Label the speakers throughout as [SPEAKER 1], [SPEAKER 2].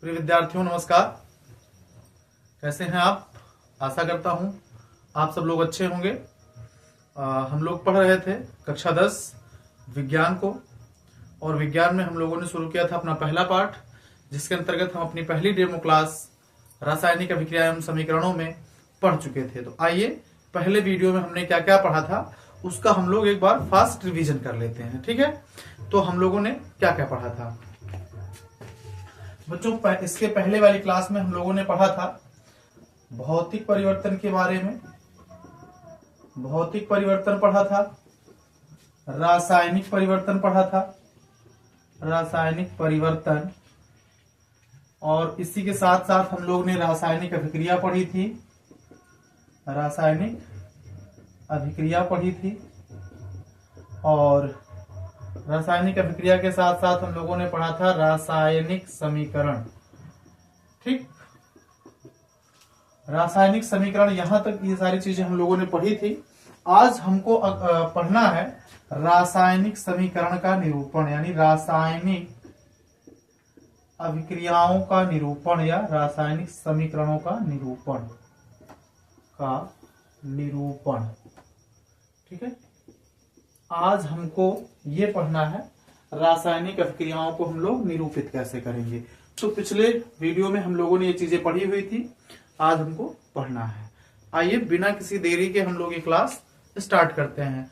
[SPEAKER 1] प्रिय विद्यार्थियों नमस्कार। कैसे हैं आप? आशा करता हूं आप सब लोग अच्छे होंगे। हम लोग पढ़ रहे थे कक्षा 10 विज्ञान को, और विज्ञान में हम लोगों ने शुरू किया था अपना पहला पाठ, जिसके अंतर्गत हम अपनी पहली डेमो क्लास रासायनिक अभिक्रिया एवं समीकरणों में पढ़ चुके थे। तो आइए पहले वीडियो में हमने क्या क्या पढ़ा था उसका हम लोग एक बार फास्ट रिवीजन कर लेते हैं। ठीक है, तो हम लोगों ने क्या क्या पढ़ा था बच्चों? इसके पहले वाली क्लास में हम लोगों ने पढ़ा था भौतिक परिवर्तन के बारे में। भौतिक परिवर्तन पढ़ा था, रासायनिक परिवर्तन पढ़ा था, रासायनिक परिवर्तन, और इसी के साथ साथ हम लोग ने रासायनिक अभिक्रिया पढ़ी थी। रासायनिक अभिक्रिया पढ़ी थी, और रासायनिक अभिक्रिया के साथ साथ हम लोगों ने पढ़ा था रासायनिक समीकरण। ठीक, रासायनिक समीकरण, यहां तक ये सारी चीजें हम लोगों ने पढ़ी थी। आज हमको पढ़ना है रासायनिक समीकरण का निरूपण, यानी रासायनिक अभिक्रियाओं का निरूपण या रासायनिक समीकरणों का निरूपण। ठीक है, आज हमको ये पढ़ना है रासायनिक अभिक्रियाओं को हम लोग निरूपित कैसे करेंगे। तो पिछले वीडियो में हम लोगों ने ये चीजें पढ़ी हुई थी, आज हमको पढ़ना है। आइए बिना किसी देरी के हम लोग ये क्लास स्टार्ट करते हैं।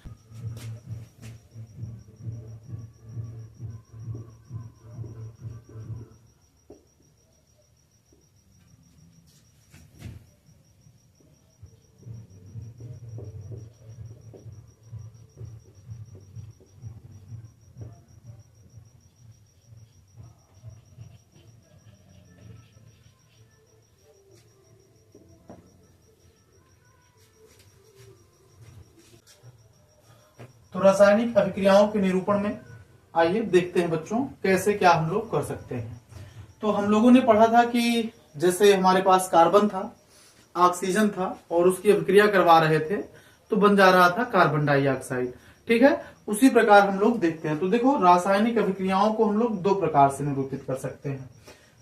[SPEAKER 1] तो रासायनिक अभिक्रियाओं के निरूपण में आइए देखते हैं बच्चों कैसे क्या हम लोग कर सकते हैं। तो हम लोगों ने पढ़ा था कि जैसे हमारे पास कार्बन था, ऑक्सीजन था, और उसकी अभिक्रिया करवा रहे थे तो बन जा रहा था कार्बन डाइऑक्साइड। ठीक है, उसी प्रकार हम लोग देखते हैं। तो देखो, रासायनिक अभिक्रियाओं को हम लोग दो प्रकार से निरूपित कर सकते हैं।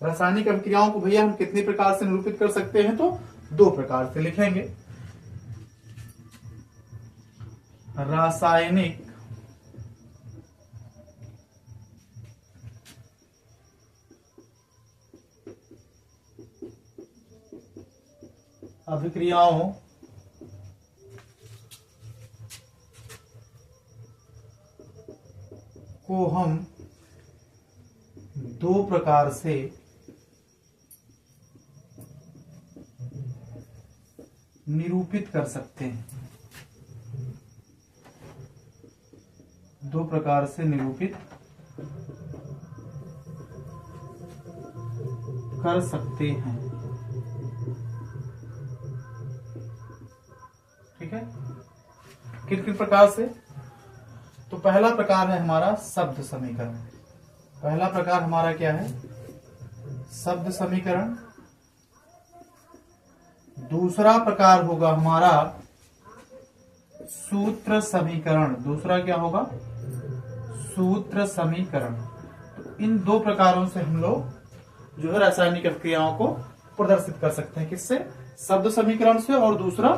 [SPEAKER 1] रासायनिक अभिक्रियाओं को भैया हम कितनी प्रकार से निरूपित कर सकते हैं? तो दो प्रकार से लिखेंगे। रासायनिक अभिक्रियाओं को हम दो प्रकार से निरूपित कर सकते हैं। दो प्रकार से निरूपित कर सकते हैं। ठीक है, किन किन प्रकार से? तो पहला प्रकार है हमारा शब्द समीकरण। पहला प्रकार हमारा क्या है? शब्द समीकरण। दूसरा प्रकार होगा हमारा सूत्र समीकरण। दूसरा क्या होगा? सूत्र समीकरण। तो इन दो प्रकारों से हम लोग जो है रासायनिक अभिक्रियाओं को प्रदर्शित कर सकते हैं। किससे? शब्द समीकरण से, और दूसरा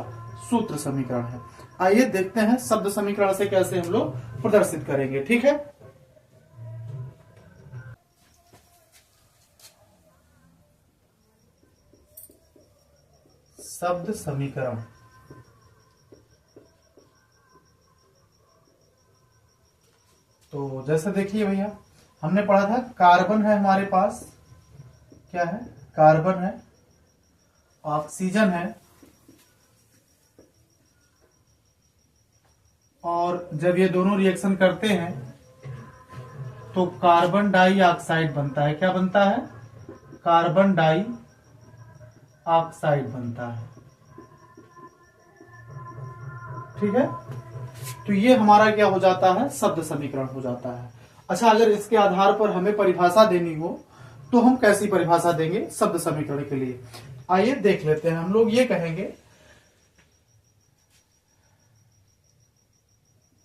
[SPEAKER 1] सूत्र समीकरण है। आइए देखते हैं शब्द समीकरण से कैसे हम लोग प्रदर्शित करेंगे। ठीक है, शब्द समीकरण। तो जैसे देखिए भैया, हमने पढ़ा था कार्बन है हमारे पास, क्या है? कार्बन है, ऑक्सीजन है, और जब ये दोनों रिएक्शन करते हैं तो कार्बन डाइऑक्साइड बनता है। क्या बनता है? कार्बन डाइऑक्साइड बनता है। ठीक है, तो ये हमारा क्या हो जाता है? शब्द समीकरण हो जाता है। अच्छा, अगर इसके आधार पर हमें परिभाषा देनी हो तो हम कैसी परिभाषा देंगे शब्द समीकरण के लिए? आइए देख लेते हैं। हम लोग ये कहेंगे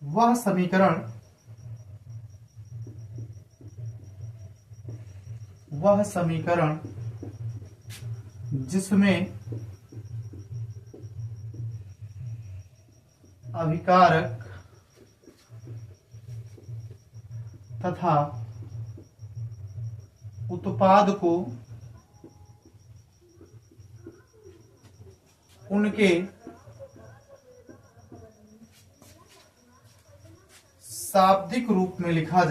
[SPEAKER 1] वह समीकरण वह समीकरण जिसमें अभिकारक तथा उत्पाद को उनके शाब्दिक रूप में लिखा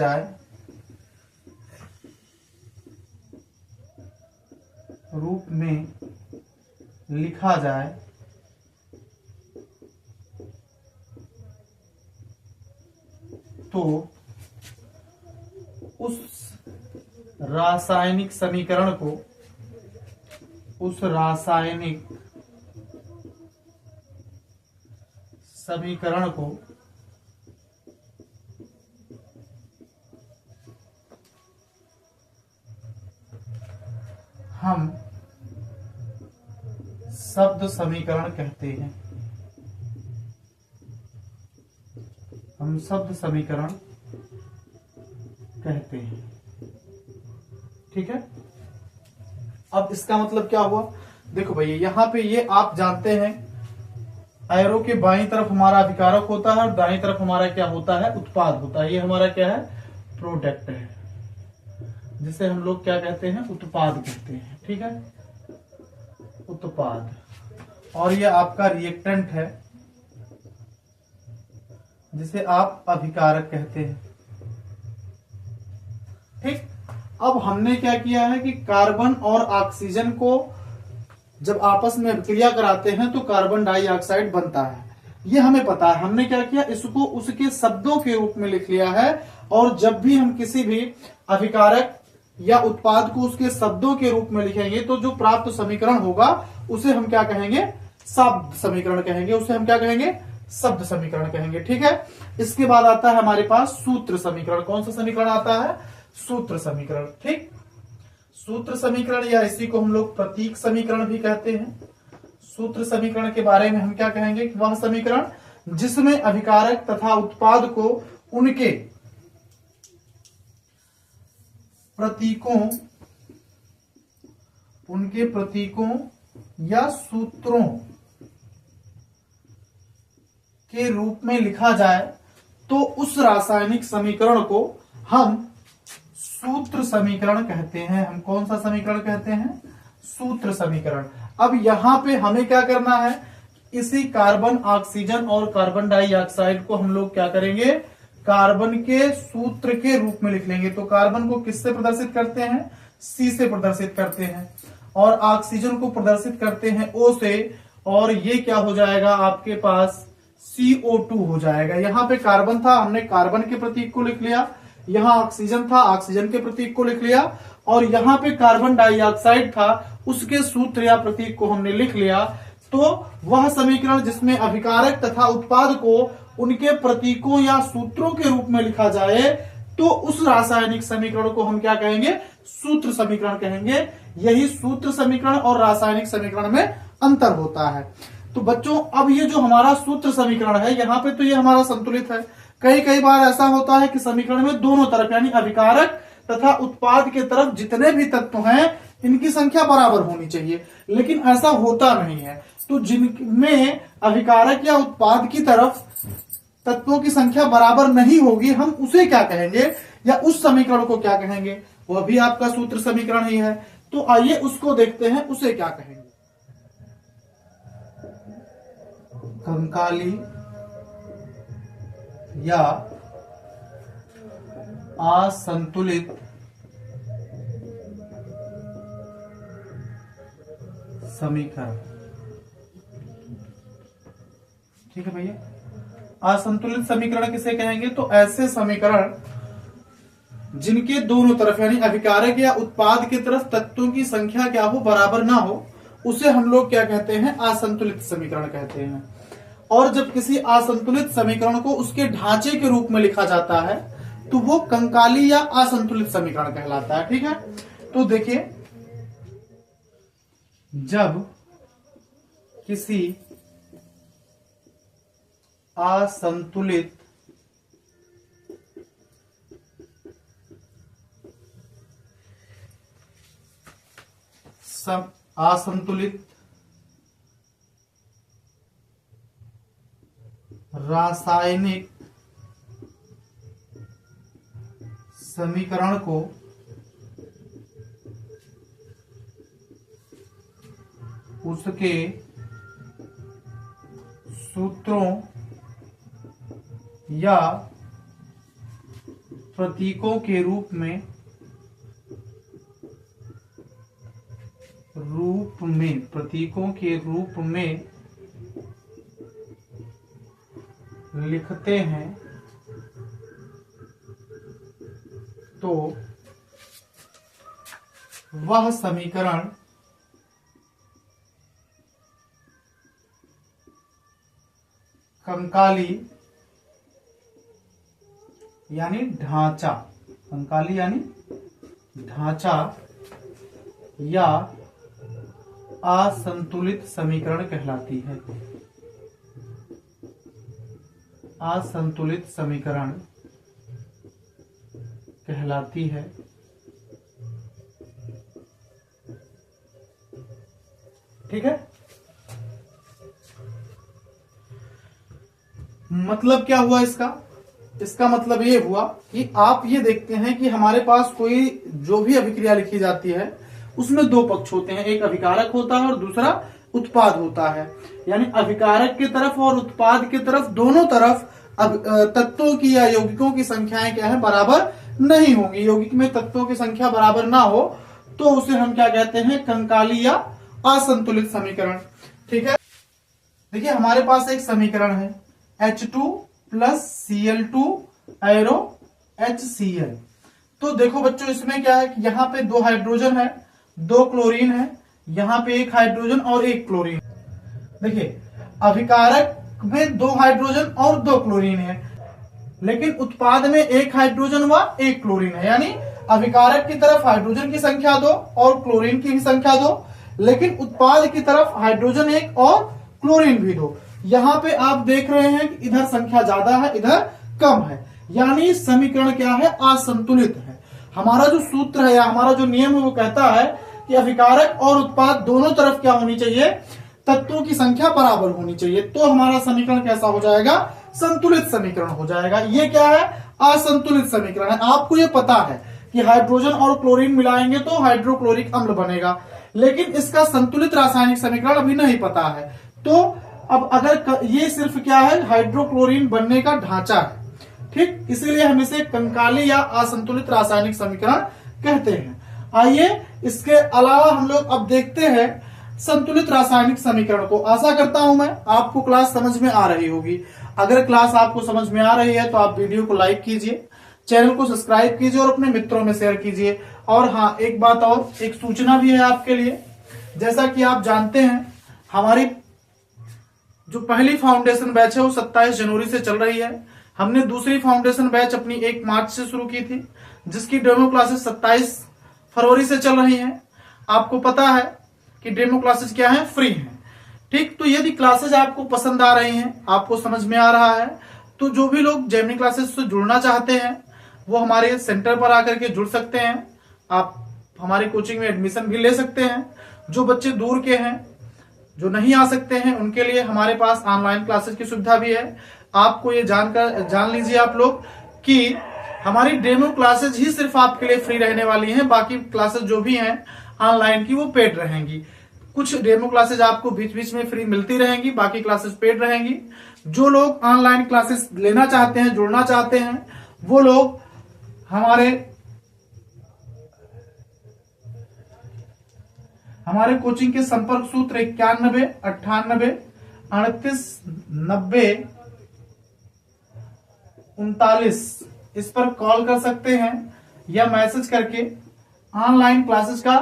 [SPEAKER 1] जाए, तो उस रासायनिक समीकरण को हम शब्द समीकरण कहते हैं। ठीक है। अब इसका मतलब क्या हुआ, देखो भैया यहां पे ये आप जानते हैं एरो के बाईं तरफ हमारा अभिकारक होता है और दाईं तरफ हमारा क्या होता है, उत्पाद होता है। ये हमारा क्या है, प्रोडक्ट है, जिसे हम लोग क्या कहते हैं, उत्पाद कहते हैं। ठीक है, उत्पाद। और ये आपका रिएक्टेंट है जिसे आप अभिकारक कहते हैं। ठीक। अब हमने क्या किया है कि कार्बन और ऑक्सीजन को जब आपस में अभिक्रिया कराते हैं तो कार्बन डाइऑक्साइड बनता है, ये हमें पता है। हमने क्या किया, इसको उसके शब्दों के रूप में लिख लिया है। और जब भी हम किसी भी अभिकारक या उत्पाद को उसके शब्दों के रूप में लिखेंगे तो जो प्राप्त समीकरण होगा उसे हम क्या कहेंगे, शब्द समीकरण कहेंगे। उसे हम क्या कहेंगे, शब्द समीकरण कहेंगे। ठीक है। इसके बाद आता है हमारे पास सूत्र समीकरण। कौन सा समीकरण आता है, सूत्र समीकरण। ठीक। सूत्र समीकरण या इसी को हम लोग प्रतीक समीकरण भी कहते हैं। सूत्र समीकरण के बारे में हम क्या कहेंगे, वह समीकरण जिसमें अभिकारक तथा उत्पाद को उनके प्रतीकों या सूत्रों के रूप में लिखा जाए तो उस रासायनिक समीकरण को हम सूत्र समीकरण कहते हैं। हम कौन सा समीकरण कहते हैं, सूत्र समीकरण। अब यहां पे हमें क्या करना है, इसी कार्बन, ऑक्सीजन और कार्बन डाइऑक्साइड को हम लोग क्या करेंगे, कार्बन के सूत्र के रूप में लिख लेंगे। तो कार्बन को किससे प्रदर्शित करते हैं, सी से प्रदर्शित करते हैं, और ऑक्सीजन को प्रदर्शित करते हैं ओ से, और ये क्या हो जाएगा आपके पास CO2 हो जाएगा। यहां पे कार्बन था, हमने कार्बन के प्रतीक को लिख लिया। यहां ऑक्सीजन था, ऑक्सीजन के प्रतीक को लिख लिया। और यहां पे कार्बन डाइऑक्साइड था, उसके सूत्र या प्रतीक को हमने लिख लिया। तो वह समीकरण जिसमें अभिकारक तथा उत्पाद को उनके प्रतीकों या सूत्रों के रूप में लिखा जाए तो उस रासायनिक समीकरण को हम क्या कहेंगे, सूत्र समीकरण कहेंगे। यही सूत्र समीकरण और रासायनिक समीकरण में अंतर होता है। तो बच्चों अब ये जो हमारा सूत्र समीकरण है, यहां पे तो ये हमारा संतुलित है। कई बार ऐसा होता है कि समीकरण में दोनों तरफ यानी अभिकारक तथा उत्पाद के तरफ जितने भी तत्व हैं इनकी संख्या बराबर होनी चाहिए, लेकिन ऐसा होता नहीं है। तो जिनमें अभिकारक या उत्पाद की तरफ तत्वों की संख्या बराबर नहीं होगी, हम उसे क्या कहेंगे या उस समीकरण को क्या कहेंगे, वह भी आपका सूत्र समीकरण ही है। तो आइए उसको देखते हैं, उसे क्या कहेंगे, कंकाली या असंतुलित समीकरण। ठीक है भैया। असंतुलित समीकरण किसे कहेंगे, तो ऐसे समीकरण जिनके दोनों तरफ यानी अभिकारक या उत्पाद की तरफ तत्वों की संख्या क्या हो, बराबर ना हो, उसे हम लोग क्या कहते हैं, असंतुलित समीकरण कहते हैं। और जब किसी असंतुलित समीकरण को उसके ढांचे के रूप में लिखा जाता है तो वो कंकाली या असंतुलित समीकरण कहलाता है। ठीक है। तो देखिए, जब किसी असंतुलित असंतुलित रासायनिक समीकरण को उसके सूत्रों या प्रतीकों के रूप में प्रतीकों के रूप में लिखते हैं तो वह समीकरण कंकाली यानी ढांचा, कंकाली यानी ढांचा या असंतुलित समीकरण कहलाती है। असंतुलित समीकरण कहलाती है। ठीक है, मतलब क्या हुआ इसका मतलब ये हुआ कि आप ये देखते हैं कि हमारे पास कोई जो भी अभिक्रिया लिखी जाती है उसमें दो पक्ष होते हैं, एक अभिकारक होता है और दूसरा उत्पाद होता है। यानी अभिकारक की तरफ और उत्पाद की तरफ, दोनों तरफ तत्वों की या यौगिकों की संख्याएं क्या है, बराबर नहीं होंगी। यौगिक में तत्वों की संख्या बराबर ना हो तो उसे हम क्या कहते हैं, कंकाली या असंतुलित समीकरण। ठीक है, देखिए हमारे पास एक समीकरण है H2 plus Cl2 arrow HCl। तो देखो बच्चों इसमें क्या है कि यहाँ पे दो हाइड्रोजन है, दो क्लोरीन है, यहाँ पे एक हाइड्रोजन और एक क्लोरीन। देखिए अभिकारक में दो हाइड्रोजन और दो क्लोरीन है, लेकिन उत्पाद में एक हाइड्रोजन व एक क्लोरीन है। यानी अभिकारक की तरफ हाइड्रोजन की संख्या दो और क्लोरीन की भी संख्या दो, लेकिन उत्पाद की तरफ हाइड्रोजन एक और क्लोरीन भी दो। यहाँ पे आप देख रहे हैं कि इधर संख्या ज्यादा है, इधर कम है, यानी समीकरण क्या है, असंतुलित है। हमारा जो सूत्र है या हमारा जो नियम है वो कहता है कि अभिकारक और उत्पाद दोनों तरफ क्या होनी चाहिए, तत्वों की संख्या बराबर होनी चाहिए। तो हमारा समीकरण कैसा हो जाएगा, संतुलित समीकरण हो जाएगा। ये क्या है, असंतुलित समीकरण है। आपको ये पता है कि हाइड्रोजन और क्लोरीन मिलाएंगे तो हाइड्रोक्लोरिक अम्ल बनेगा, लेकिन इसका संतुलित रासायनिक समीकरण अभी नहीं पता है। तो अब अगर ये सिर्फ क्या है, हाइड्रोक्लोरीन बनने का ढांचा है, ठीक, इसीलिए हम इसे कंकाली या असंतुलित रासायनिक समीकरण कहते हैं। आइए इसके अलावा हम लोग अब देखते हैं संतुलित रासायनिक समीकरण को। आशा करता हूं मैं आपको क्लास समझ में आ रही होगी। अगर क्लास आपको समझ में आ रही है तो आप वीडियो को लाइक कीजिए, चैनल को सब्सक्राइब कीजिए और अपने मित्रों में शेयर कीजिए। और हाँ, एक बात और, एक सूचना भी है आपके लिए। जैसा कि आप जानते हैं हमारी जो पहली फाउंडेशन बैच है वो 27 जनवरी से चल रही है। हमने दूसरी फाउंडेशन बैच अपनी 1 मार्च से शुरू की थी, जिसकी डेमो क्लासेस 27 फरवरी से चल रही हैं। आपको पता है कि डेमो क्लासेस क्या है, फ्री हैं। ठीक, तो यदि क्लासेस आपको पसंद आ रही हैं, आपको समझ में आ रहा है, तो जो भी लोग जेमिनी क्लासेस से जुड़ना चाहते हैं वो हमारे सेंटर पर आकर के जुड़ सकते हैं। आप हमारी कोचिंग में एडमिशन भी ले सकते हैं। जो बच्चे दूर के हैं, जो नहीं आ सकते हैं, उनके लिए हमारे पास ऑनलाइन क्लासेस की सुविधा भी है। आपको ये जान लीजिए आप लोग कि हमारी डेमो क्लासेस ही सिर्फ आपके लिए फ्री रहने वाली हैं। बाकी क्लासेस जो भी हैं ऑनलाइन की वो पेड रहेंगी। कुछ डेमो क्लासेस आपको बीच बीच में फ्री मिलती रहेंगी, बाकी क्लासेस पेड रहेंगी। जो लोग ऑनलाइन क्लासेस लेना चाहते हैं, जुड़ना चाहते हैं, वो लोग हमारे कोचिंग के संपर्क सूत्र 91 98 38 90 39 इस पर कॉल कर सकते हैं या मैसेज करके ऑनलाइन क्लासेस का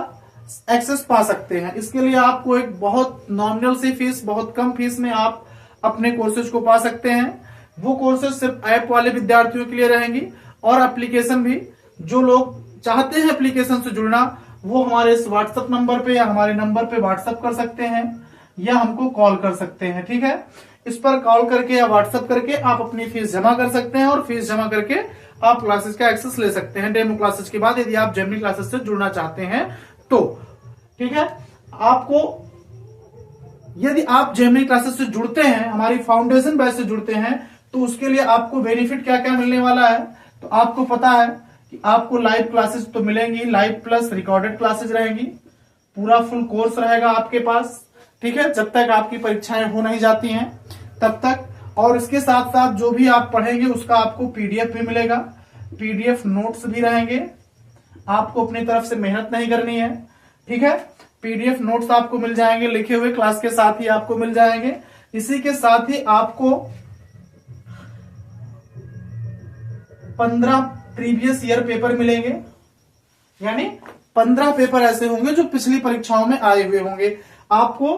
[SPEAKER 1] एक्सेस पा सकते हैं। इसके लिए आपको एक बहुत नॉमिनल सी फीस, बहुत कम फीस में आप अपने कोर्सेज को पा सकते हैं। वो कोर्सेज सिर्फ ऐप वाले विद्यार्थियों के लिए रहेंगी और एप्लीकेशन भी, जो लोग चाहते हैं एप्लीकेशन से जुड़ना, वो हमारे इस व्हाट्सएप नंबर पे या हमारे नंबर पे व्हाट्सएप कर सकते हैं या हमको कॉल कर सकते हैं। ठीक है, इस पर कॉल करके या व्हाट्सएप करके आप अपनी फीस जमा कर सकते हैं और फीस जमा करके आप क्लासेस का एक्सेस ले सकते हैं डेमो क्लासेस के बाद, यदि आप जेमिनी क्लासेस से जुड़ना चाहते हैं तो। ठीक है, आपको यदि आप जेमिनी क्लासेस से जुड़ते हैं, हमारी फाउंडेशन बैच से जुड़ते हैं, तो उसके लिए आपको बेनिफिट क्या क्या मिलने वाला है। तो आपको पता है कि आपको लाइव क्लासेस तो मिलेंगी, लाइव प्लस रिकॉर्डेड क्लासेस रहेंगी, पूरा फुल कोर्स रहेगा आपके पास, ठीक है, जब तक आपकी परीक्षाएं हो नहीं जाती हैं तब तक। और इसके साथ साथ जो भी आप पढ़ेंगे उसका आपको पीडीएफ भी मिलेगा, पीडीएफ नोट्स भी रहेंगे, आपको अपनी तरफ से मेहनत नहीं करनी है, ठीक है। पीडीएफ नोट्स आपको मिल जाएंगे, लिखे हुए क्लास के साथ ही आपको मिल जाएंगे। इसी के साथ ही आपको 15 प्रीवियस ईयर पेपर मिलेंगे, यानी 15 पेपर ऐसे होंगे जो पिछली परीक्षाओं में आए हुए होंगे। आपको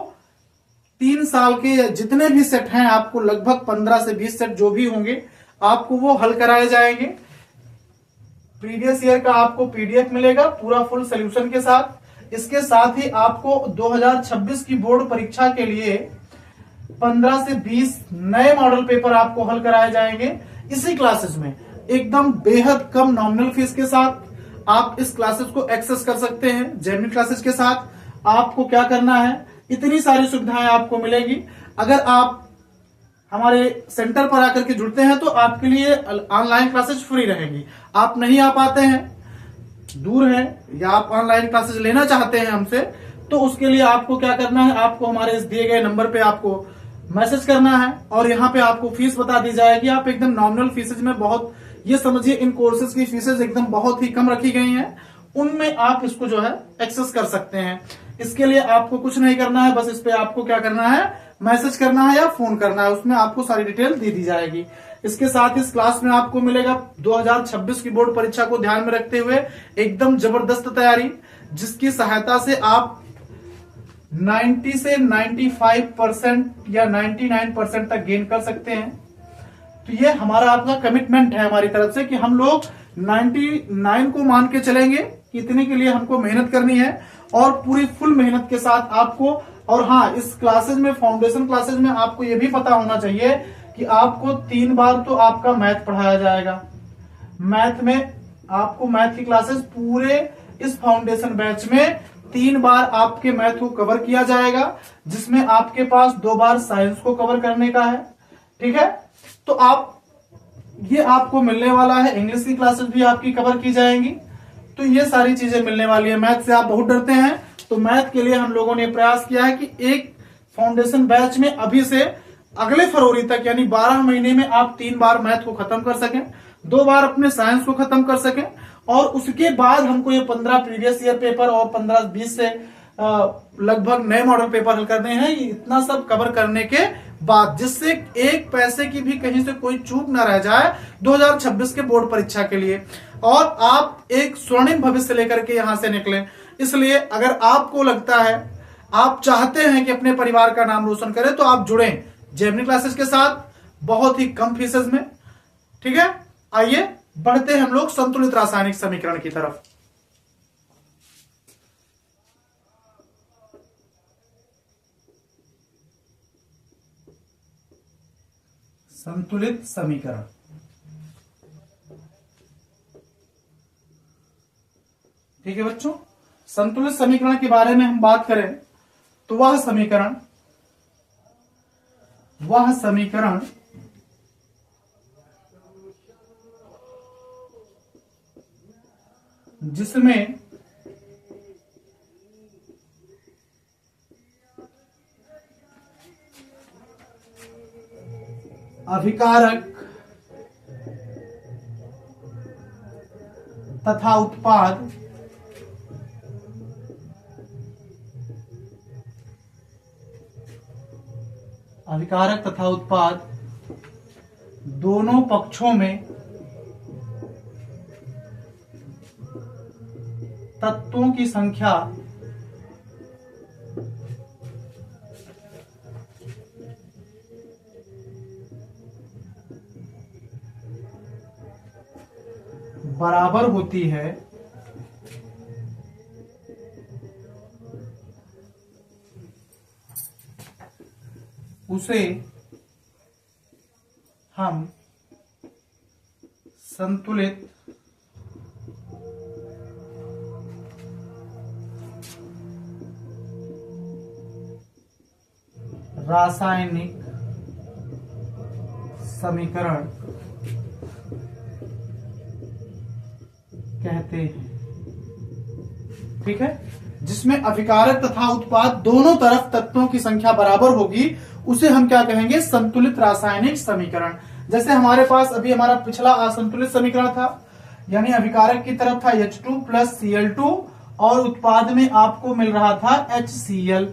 [SPEAKER 1] 3 साल के जितने भी सेट हैं, आपको लगभग 15 से 20 सेट जो भी होंगे, आपको वो हल कराए जाएंगे। प्रीवियस ईयर का आपको पीडीएफ मिलेगा पूरा फुल सोल्यूशन के साथ। इसके साथ ही आपको 2026 की बोर्ड परीक्षा के लिए 15 से 20 नए मॉडल पेपर आपको हल कराए जाएंगे इसी क्लासेस में, एकदम बेहद कम नॉमिनल फीस के साथ आप इस क्लासेस को एक्सेस कर सकते हैं। जेमिनी क्लासेस के साथ आपको क्या करना है, इतनी सारी सुविधाएं आपको मिलेगी। अगर आप हमारे सेंटर पर आकर के जुड़ते हैं तो आपके लिए ऑनलाइन क्लासेस फ्री रहेंगी। आप नहीं आ पाते हैं, दूर हैं, या आप ऑनलाइन क्लासेस लेना चाहते हैं हमसे, तो उसके लिए आपको क्या करना है, आपको हमारे इस दिए गए नंबर पे आपको मैसेज करना है और यहाँ पे आपको फीस बता दी जाएगी। आप एकदम नॉमिनल फीसेज में, बहुत ये समझिए इन कोर्सेज की फीसेज एकदम बहुत ही कम रखी गई हैं, उनमें आप इसको जो है एक्सेस कर सकते हैं। इसके लिए आपको कुछ नहीं करना है, बस इस पे आपको क्या करना है, मैसेज करना है या फोन करना है, उसमें आपको सारी डिटेल दे दी जाएगी। इसके साथ इस क्लास में आपको मिलेगा 2026 की बोर्ड परीक्षा को ध्यान में रखते हुए एकदम जबरदस्त तैयारी, जिसकी सहायता से आप 90 से 95% या 99% तक गेन कर सकते हैं। तो ये हमारा आपका कमिटमेंट है हमारी तरफ से कि हम लोग 99 को मान के चलेंगे, इतने के लिए हमको मेहनत करनी है और पूरी फुल मेहनत के साथ आपको। और हाँ, इस क्लासेज में, फाउंडेशन क्लासेज में आपको ये भी पता होना चाहिए कि आपको 3 बार तो आपका मैथ पढ़ाया जाएगा। मैथ में आपको मैथ की क्लासेस पूरे इस फाउंडेशन बैच में 3 बार आपके मैथ को कवर किया जाएगा, जिसमें आपके पास 2 बार साइंस को कवर करने का है, ठीक है। तो ये आपको मिलने वाला है। इंग्लिश की क्लासेस भी आपकी कवर की जाएंगी। तो ये सारी चीजें मिलने वाली है। मैथ से आप बहुत डरते हैं, तो मैथ के लिए हम लोगों ने प्रयास किया है कि एक फाउंडेशन बैच में अभी से अगले फरवरी तक, यानी 12 महीने में आप 3 बार मैथ को खत्म कर सकें, 2 बार अपने साइंस को खत्म कर सकें, और उसके बाद हमको ये 15 प्रीवियस ईयर पेपर और 15-20 से लगभग नए मॉडल पेपर हल करने हैं। इतना सब कवर करने के बाद, जिससे एक पैसे की भी कहीं से कोई चूक ना रह जाए 2026 के बोर्ड परीक्षा के लिए, और आप एक स्वर्णिम भविष्य लेकर के यहां से निकलें। इसलिए अगर आपको लगता है, आप चाहते हैं कि अपने परिवार का नाम रोशन करें, तो आप जुड़ें जेमिनी क्लासेस के साथ बहुत ही कम फीसेस में, ठीक है। आइए बढ़ते हैं हम लोग संतुलित रासायनिक समीकरण की तरफ। संतुलित समीकरण, ठीक है बच्चों। संतुलित समीकरण के बारे में हम बात करें तो वह समीकरण जिसमें अभिकारक तथा उत्पाद दोनों पक्षों में तत्वों की संख्या बराबर होती है, उसे हम संतुलित रासायनिक समीकरण कहते हैं। ठीक है, जिसमें अभिकारक तथा उत्पाद दोनों तरफ तत्वों की संख्या बराबर होगी, उसे हम क्या कहेंगे? संतुलित रासायनिक समीकरण। जैसे हमारे पास अभी हमारा पिछला असंतुलित समीकरण था, यानी अभिकारक की तरफ था H2 प्लस Cl2 और उत्पाद में आपको मिल रहा था HCl।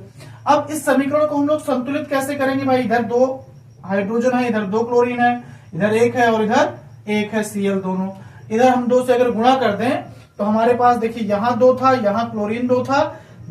[SPEAKER 1] अब इस समीकरण को हम लोग संतुलित कैसे करेंगे भाई? इधर 2 हाइड्रोजन है, इधर 2 क्लोरीन है, इधर 1 है और इधर 1 है, Cl दोनों। इधर हम 2 से अगर गुणा कर दें तो हमारे पास देखिए यहाँ 2 था, यहाँ क्लोरीन 2 था,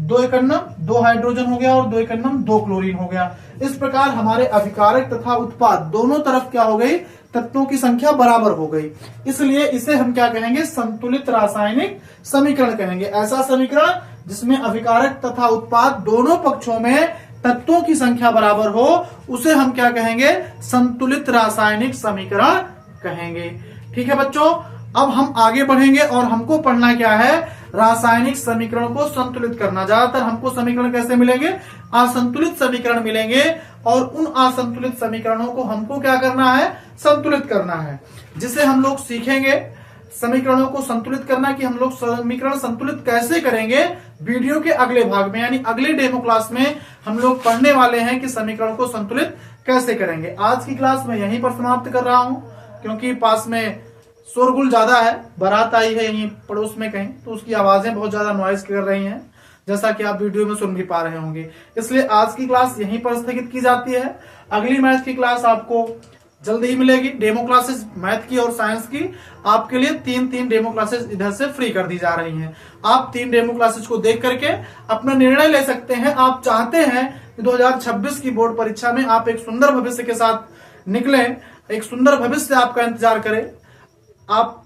[SPEAKER 1] 2 एकन्नम 2 हाइड्रोजन हो गया और 2 एकन्नम 2 क्लोरीन हो गया। इस प्रकार हमारे अभिकारक तथा उत्पाद दोनों तरफ क्या हो गई? तत्वों की संख्या बराबर हो गई। इसलिए इसे हम क्या कहेंगे? संतुलित रासायनिक समीकरण कहेंगे। ऐसा समीकरण जिसमें अभिकारक तथा उत्पाद दोनों पक्षों में तत्वों की संख्या बराबर हो, उसे हम क्या कहेंगे? संतुलित रासायनिक समीकरण कहेंगे। ठीक है बच्चों, अब हम आगे बढ़ेंगे और हमको पढ़ना क्या है? रासायनिक समीकरण को संतुलित करना। ज्यादातर हमको समीकरण कैसे मिलेंगे? असंतुलित समीकरण मिलेंगे, और उन असंतुलित समीकरणों को हमको क्या करना है? संतुलित करना है। जिसे हम लोग सीखेंगे समीकरणों को संतुलित करना, कि हम लोग समीकरण संतुलित कैसे करेंगे, वीडियो के अगले भाग में यानी अगले डेमो क्लास में हम लोग पढ़ने वाले हैं कि समीकरण को संतुलित कैसे करेंगे। आज की क्लास में यहीं पर समाप्त कर रहा हूं, क्योंकि पास में शोरगुल ज्यादा है, बारात आई है यहीं पड़ोस में कहीं, तो उसकी आवाजें बहुत ज्यादा नॉइज कर रही हैं, जैसा कि आप वीडियो में सुन भी पा रहे होंगे। इसलिए आज की क्लास यहीं पर स्थगित की जाती है। अगली मैथ की क्लास आपको जल्दी ही मिलेगी। डेमो क्लासेस मैथ की और साइंस की आपके लिए 3 डेमो क्लासेस इधर से फ्री कर दी जा रही हैं। आप 3 डेमो क्लासेस को देख करके अपना निर्णय ले सकते हैं। आप चाहते हैं कि 2026 की बोर्ड परीक्षा में आप एक सुंदर भविष्य के साथ निकलें, एक सुंदर भविष्य आपका इंतजार करें, आप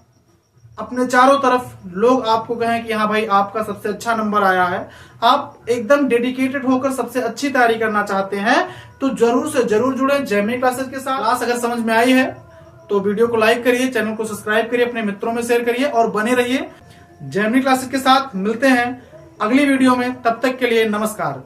[SPEAKER 1] अपने चारों तरफ लोग आपको कहें कि हाँ भाई आपका सबसे अच्छा नंबर आया है, आप एकदम डेडिकेटेड होकर सबसे अच्छी तैयारी करना चाहते हैं, तो जरूर से जरूर जुड़े जेमिनी क्लासेस के साथ। क्लास अगर समझ में आई है तो वीडियो को लाइक करिए, चैनल को सब्सक्राइब करिए, अपने मित्रों में शेयर करिए और बने रहिए जेमिनी क्लासेस के साथ। मिलते हैं अगली वीडियो में, तब तक के लिए नमस्कार।